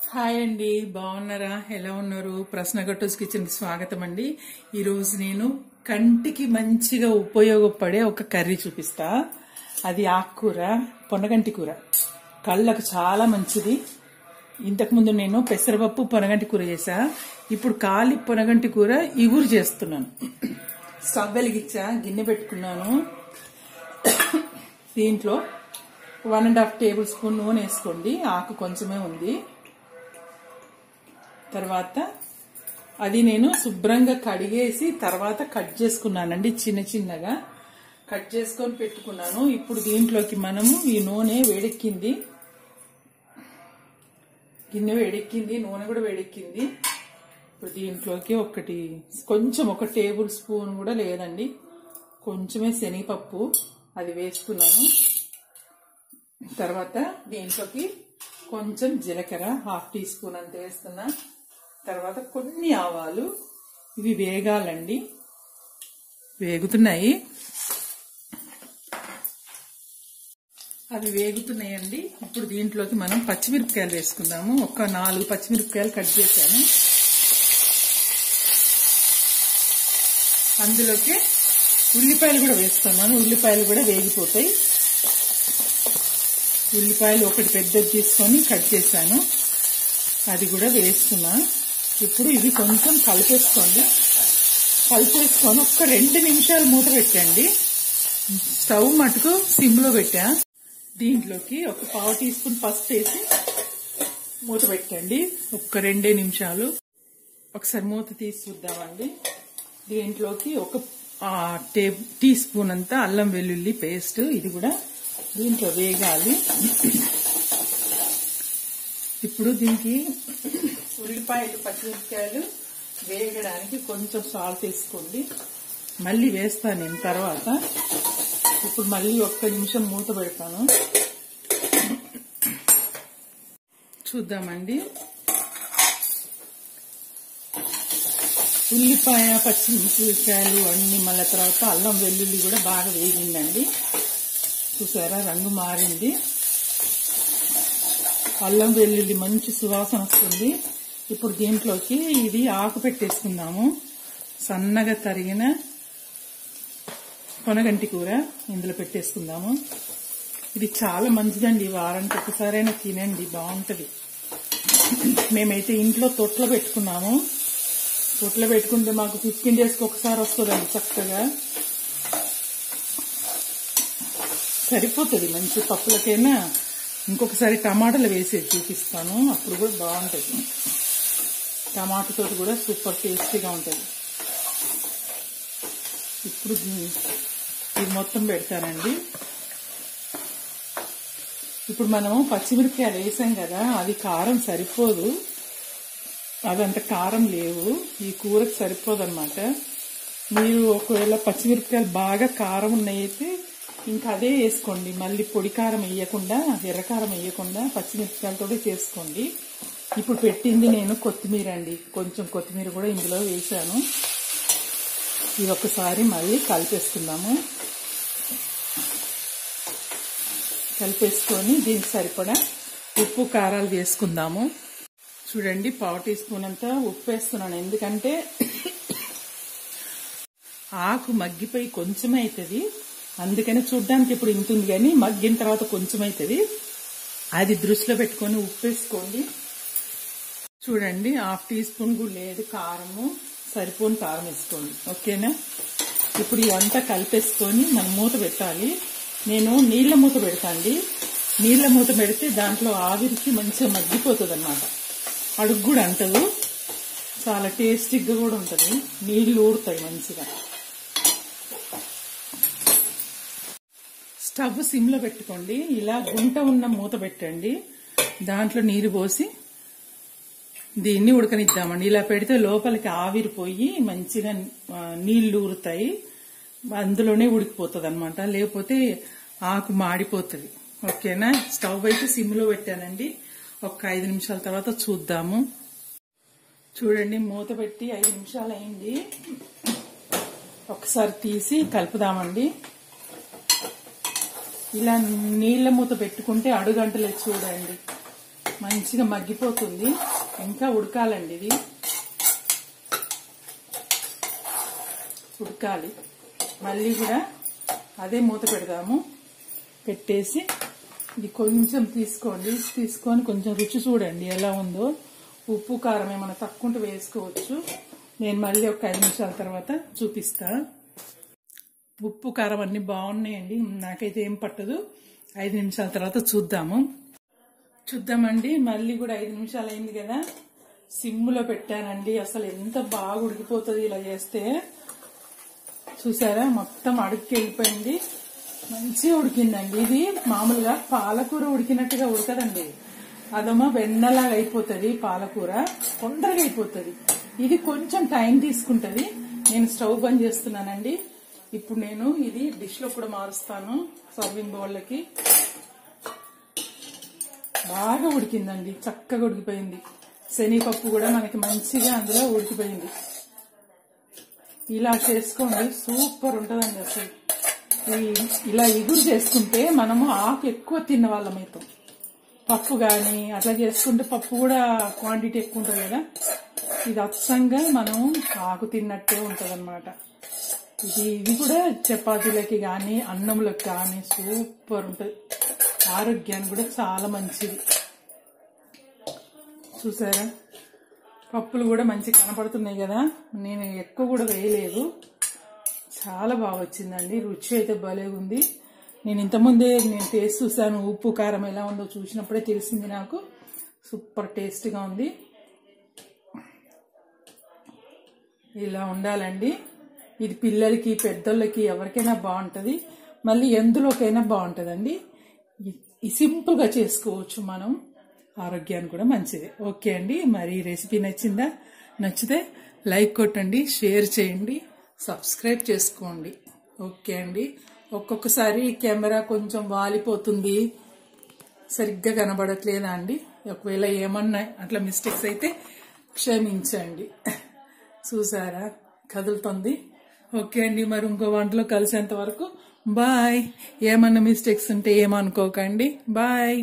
Hi అండి, బాగున్నారా? ఎలా ఉన్నారు? ప్రశ్న గట్టోస్ కిచెన్ కి స్వాగతం అండి. ఈ రోజు నేను కంటికి మంచిగా ఉపయోగపడే ఒక కర్రీ చూపిస్తా. అది ఆకుకూర, పొనగంటి కూర. కళ్ళకు చాలా మంచిది. ఇంతకుముందు నేను పెసరపప్పు పొనగంటి కూర చేసా. ఇప్పుడు కాలి పొనగంటి కూర ఇగురు చేస్తున్నాను. స్టవ్ వెలిగించా, గిన్నె పెట్టుకున్నాను. దీంట్లో 1.5 టేబుల్ స్పూన్ నూనె వేసుకోండి. ఆకు కొంచెమే ఉంది. తర్వాత అది నేను శుభ్రంగా కడిగేసి తర్వాత కట్ చేసుకున్నానండి. చిన్న చిన్నగా కట్ చేసుకొని పెట్టుకున్నాను. ఇప్పుడు దీంట్లోకి మనము ఈ నూనె వేడెక్కింది, గిన్నె వేడెక్కింది, నూనె కూడా వేడెక్కింది. ఇప్పుడు దీంట్లోకి ఒక టేబుల్ స్పూన్ కూడా లేదండి, కొంచెమే శనగపప్పు అది వేసుకున్నాను. తర్వాత దీంట్లోకి కొంచెం జీలకర్ర 1/2 టీ స్పూన్ అంత వేస్తున్నా. తర్వాత కొన్ని ఆవాలు, ఇవి వేగాలండి. వేగుతున్నాయి, అవి వేగుతున్నాయండి. ఇప్పుడు దీంట్లోకి మనం పచ్చిమిరపకాయలు వేసుకుందాము. ఒక 4 పచ్చిమిరపకాయలు కట్ చేశాను. అందులోకి ఉల్లిపాయలు కూడా వేస్తున్నాను. ఉల్లిపాయలు కూడా వేగిపోతాయి. ఉల్లిపాయలు ఒకటి పెద్దది తీసుకొని కట్ చేశాను, అది కూడా వేస్తున్నా. ఇప్పుడు ఇవి కొంచెం కలిపేసుకొని ఒక 2 నిమిషాలు మూత పెట్టండి. స్టవ్ మటుకు సిమ్ లో పెట్టా. దీంట్లోకి ఒక 1/2 టీ స్పూన్ పసుపు వేసి మూత పెట్టండి. ఒక 2 నిమిషాలు. ఒకసారి మూత తీసి చూద్దామండి. దీంట్లోకి ఒక టీ స్పూన్ అంతా అల్లం వెల్లుల్లి పేస్ట్, ఇది కూడా దీంట్లో వేగాలి. ఇప్పుడు దీనికి ఉల్లిపాయలు పచ్చిమిరపకాయలు వేగడానికి కొంచెం సాల్ట్ వేసుకోండి. మళ్ళీ వేస్తాను నేను తర్వాత. ఇప్పుడు మళ్ళీ 1 నిమిషం మూత పెడతాను. చూద్దామండి. ఉల్లిపాయ పచ్చిమిరపకాయలు అన్ని, మళ్ళీ తర్వాత అల్లం వెల్లుల్లి కూడా బాగా వేగిందండి. చూసారా, రంగు మారింది. అల్లం వెల్లుల్లి మంచి సువాసన వస్తుంది. ఇప్పుడు దీంట్లోకి ఇది ఆకు పెట్టేసుకుందాము. సన్నగా తరిగిన పొనగంటి కూర ఇందులో పెట్టేసుకుందాము. ఇది చాలా మంచిదండి. వారానికి ఒకసారైనా తినండి, బాగుంటది. మేమైతే ఇంట్లో తొట్లో పెట్టుకున్నాము. తొట్లో పెట్టుకుంటే మాకు 15 డేస్కి ఒకసారి వస్తుందండి. చక్కగా సరిపోతుంది. మంచి పప్పులకైనా ఇంకొకసారి టమాటాలు వేసేది చూపిస్తాను, అప్పుడు కూడా బాగుంటుంది. టమాటాతో కూడా సూపర్ టేస్టీగా ఉంటుంది. ఇప్పుడు ఇది మొత్తం పెడతానండి. ఇప్పుడు మనము పచ్చిమిరపకాయలు వేసాం కదా, అది కారం సరిపోదు. అదంత కారం లేవు, ఈ కూరకు సరిపోదు అన్నమాట. మీరు ఒకవేళ పచ్చిమిరపకాయలు బాగా కారం ఉన్నాయితే ఇంకా అదే వేసుకోండి. మళ్ళీ పొడి కారం వేయకుండా, ఎర్రకారం వేయకుండా పచ్చిమిరపకాయలతో చేసుకోండి. ఇప్పుడు పెట్టింది నేను కొత్తిమీర అండి. కొంచెం కొత్తిమీర కూడా ఇందులో వేసాను. ఇది ఒకసారి మళ్ళీ కలిపేసుకుందాము. కలిపేసుకొని దీనికి సరిపడా ఉప్పు కారాలు వేసుకుందాము. చూడండి, 1/2 టీ స్పూన్ అంతా ఉప్పు వేస్తున్నాను. ఎందుకంటే ఆకు మగ్గిపోయి కొంచెం అవుతుంది, అందుకని చూడ్డానికి ఇప్పుడు ఇంత ఉంది, కానీ మగ్గిన తర్వాత కొంచెం అవుతుంది. అది దృష్టిలో పెట్టుకొని ఉప్పు వేసుకోండి. చూడండి, 1/2 టీ స్పూన్ కూడా లేదు కారము, సరిపోని కారం వేసుకోండి. ఓకేనా? ఇప్పుడు ఇవంతా కలిపేసుకొని మనం మూత పెట్టాలి. నేను నీళ్ల మూత పెడతాండి. నీళ్ల మూత పెడితే దాంట్లో ఆవిరికి మంచిగా మగ్గిపోతుంది అన్నమాట. అడుగు కూడా అంటదు, చాలా టేస్టీగా కూడా ఉంటుంది. నీళ్లు ఊరుతాయి మంచిగా. స్టవ్ సిమ్ లో పెట్టుకోండి. ఇలా గుంట ఉన్న మూత పెట్టండి. దాంట్లో నీరు పోసి దీన్ని ఉడకనిద్దామండి. ఇలా పెడితే లోపలికి ఆవిరిపోయి మంచిగా నీళ్లు ఊరుతాయి, అందులోనే ఉడికిపోతుంది అన్నమాట. లేకపోతే ఆకు మాడిపోతుంది. ఓకేనా? స్టవ్ అయితే సిమ్ లో పెట్టానండి. ఒక 5 నిమిషాల తర్వాత చూద్దాము. చూడండి, మూత పెట్టి 5 నిమిషాలు అయింది. ఒకసారి తీసి కలుపుదామండి. ఇలా నీళ్ల మూత పెట్టుకుంటే అడుగంటలేదు. చూడండి, మంచిగా మగ్గిపోతుంది. ఇంకా ఉడకాలండి, ఇది ఉడకాలి. మళ్ళీ కూడా అదే మూత పెడదాము. పెట్టేసి ఇది కొంచెం తీసుకొని కొంచెం రుచి చూడండి ఎలా ఉందో. ఉప్పు కారం ఏమైనా తక్కువ ఉంటే వేసుకోవచ్చు. నేను మళ్ళీ ఒక 5 నిమిషాల తర్వాత చూపిస్తా. ఉప్పు కారం అన్ని బాగున్నాయండి, నాకైతే ఏం పట్టదు. 5 నిమిషాల తర్వాత చూద్దామండి. మళ్ళీ కూడా 5 నిమిషాలు అయింది కదా, సిమ్లో పెట్టానండి. అసలు ఎంత బాగా ఉడికిపోతుంది ఇలా చేస్తే. చూసారా, మొత్తం అడుక్కి వెళ్ళిపోయింది, మంచిగా ఉడికిందండి. ఇది మామూలుగా పాలకూర ఉడికినట్టుగా ఉడకదండి, అదమ్మా వెన్నలాగా అయిపోతుంది. పాలకూర తొందరగా అయిపోతుంది, ఇది కొంచెం టైం తీసుకుంటది. నేను స్టవ్ బంద్ చేస్తున్నానండి. ఇప్పుడు నేను ఇది డిష్ లో కూడా మారుస్తాను, సర్వింగ్ బౌల్కి. బాగా ఉడికిందండి, చక్కగా ఉడికిపోయింది. శనగపప్పు కూడా మనకి మంచిగా అందులో ఉడికిపోయింది. ఇలా చేసుకోండి, సూపర్ ఉంటుందండి. అసలు ఇలా ఇగురు చేసుకుంటే మనము ఆకు ఎక్కువ తిన్న వాళ్ళం అవుతాం. పప్పు కానీ అట్లా చేసుకుంటే పప్పు కూడా క్వాంటిటీ ఎక్కువ ఉంటుంది కదా, ఇది అచ్చంగా మనం ఆకు తిన్నట్టే ఉంటుంది అన్నమాట. ఇది కూడా చపాతీలకి కానీ అన్నంలోకి కానీ సూపర్ ఉంటుంది. ఆరోగ్యానికి కూడా చాలా మంచిది. చూసారా, పప్పులు కూడా మంచి కనపడుతున్నాయి కదా. నేను ఎక్కువ కూడా వేయలేదు, చాలా బాగా వచ్చిందండి. రుచి అయితే భలే ఉంది. నేను ఇంతకుముందే టేస్ట్ చూసాను, ఉప్పు కారం ఎలా ఉందో చూసినప్పుడే తెలిసింది నాకు. సూపర్ టేస్ట్గా ఉంది. ఇలా ఉండాలండి. ఇది పిల్లలకి పెద్దోళ్ళకి ఎవరికైనా బాగుంటుంది, మళ్ళీ ఎందులోకైనా బాగుంటుందండి. ఈ సింపుల్గా చేసుకోవచ్చు మనం, ఆరోగ్యానికి కూడా మంచిది. ఓకే అండి, మరి ఈ రెసిపీ నచ్చిందా? నచ్చితే లైక్ కొట్టండి, షేర్ చేయండి, సబ్స్క్రైబ్ చేసుకోండి. ఓకే అండి. ఒక్కొక్కసారి కెమెరా కొంచెం వాలిపోతుంది, సరిగ్గా కనబడట్లేదా అండి? ఒకవేళ ఏమన్నా అట్లా మిస్టేక్స్ అయితే క్షమించండి. చూసారా, కదులుతుంది. ఓకే అండి, మరి ఇంకో వంటలో కలిసేంత వరకు బాయ్. ఏమన్నా మిస్టేక్స్ ఉంటే ఏమనుకోకండి. బాయ్.